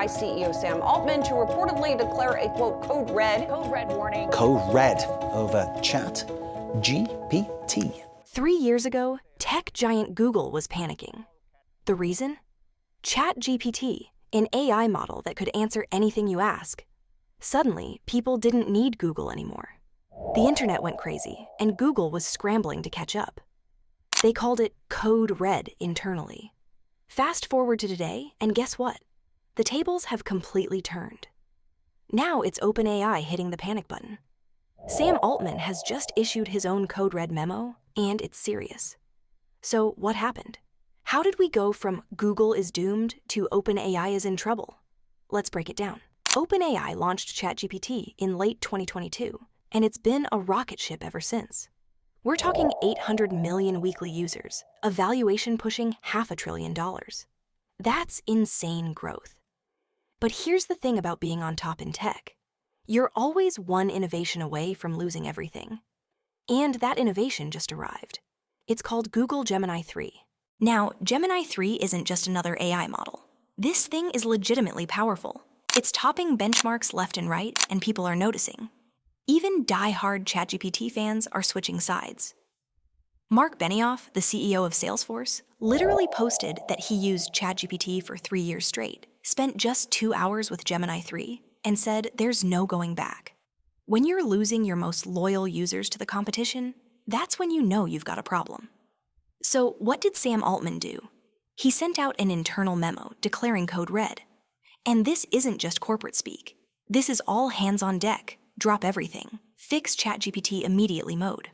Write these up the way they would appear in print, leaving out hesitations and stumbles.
OpenAI CEO Sam Altman to reportedly declare a, quote, code red warning. Code red over ChatGPT. 3 years ago, tech giant Google was panicking. The reason? ChatGPT, an AI model that could answer anything you ask. Suddenly, people didn't need Google anymore. The internet went crazy, and Google was scrambling to catch up. They called it code red internally. Fast forward to today, and guess what? The tables have completely turned. Now it's OpenAI hitting the panic button. Sam Altman has just issued his own code red memo, and it's serious. So what happened? How did we go from Google is doomed to OpenAI is in trouble? Let's break it down. OpenAI launched ChatGPT in late 2022, and it's been a rocket ship ever since. We're talking 800 million weekly users, a valuation pushing $500 billion. That's insane growth. But here's the thing about being on top in tech. You're always one innovation away from losing everything. And that innovation just arrived. It's called Google Gemini 3. Now, Gemini 3 isn't just another AI model. This thing is legitimately powerful. It's topping benchmarks left and right, and people are noticing. Even die-hard ChatGPT fans are switching sides. Marc Benioff, the CEO of Salesforce, literally posted that he used ChatGPT for 3 years straight, spent just 2 hours with Gemini 3, and said there's no going back. When you're losing your most loyal users to the competition, that's when you know you've got a problem. So what did Sam Altman do? He sent out an internal memo declaring code red. And this isn't just corporate speak. This is all hands on deck, drop everything, fix ChatGPT immediately mode.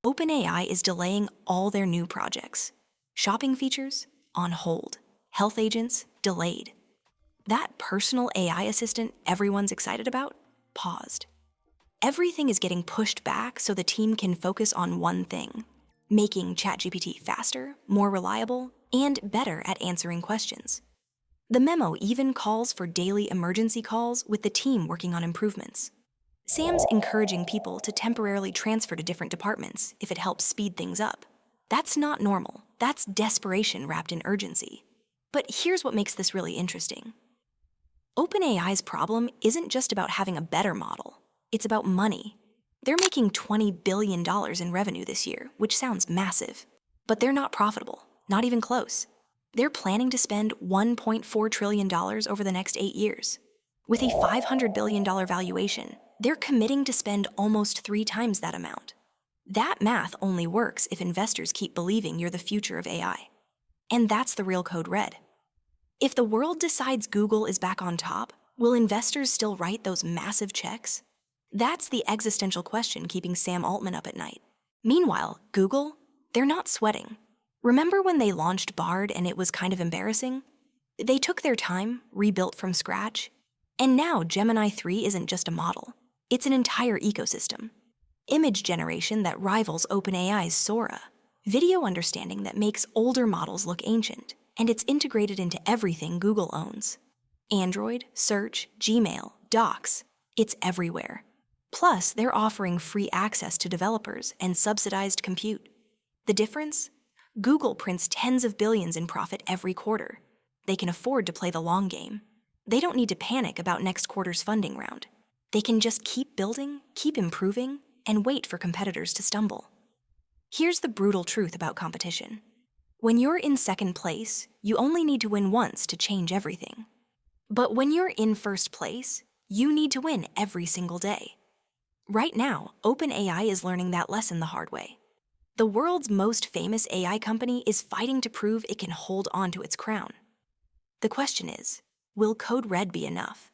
OpenAI is delaying all their new projects. Shopping features, on hold. Health agents, delayed. That personal AI assistant everyone's excited about, paused. Everything is getting pushed back so the team can focus on one thing, making ChatGPT faster, more reliable, and better at answering questions. The memo even calls for daily emergency calls with the team working on improvements. Sam's encouraging people to temporarily transfer to different departments if it helps speed things up. That's not normal. That's desperation wrapped in urgency. But here's what makes this really interesting. OpenAI's problem isn't just about having a better model. It's about money. They're making $20 billion in revenue this year, which sounds massive. But they're not profitable, not even close. They're planning to spend $1.4 trillion over the next 8 years. With a $500 billion valuation, they're committing to spend almost 3 times that amount. That math only works if investors keep believing you're the future of AI. And that's the real code red. If the world decides Google is back on top, will investors still write those massive checks? That's the existential question keeping Sam Altman up at night. Meanwhile, Google, they're not sweating. Remember when they launched Bard and it was kind of embarrassing? They took their time, rebuilt from scratch, and now Gemini 3 isn't just a model. It's an entire ecosystem. Image generation that rivals OpenAI's Sora, video understanding that makes older models look ancient, and it's integrated into everything Google owns. Android, Search, Gmail, Docs, it's everywhere. Plus, they're offering free access to developers and subsidized compute. The difference? Google prints tens of billions in profit every quarter. They can afford to play the long game. They don't need to panic about next quarter's funding round. They can just keep building, keep improving, and wait for competitors to stumble. Here's the brutal truth about competition. When you're in second place, you only need to win once to change everything. But when you're in first place, you need to win every single day. Right now, OpenAI is learning that lesson the hard way. The world's most famous AI company is fighting to prove it can hold on to its crown. The question is, will code red be enough?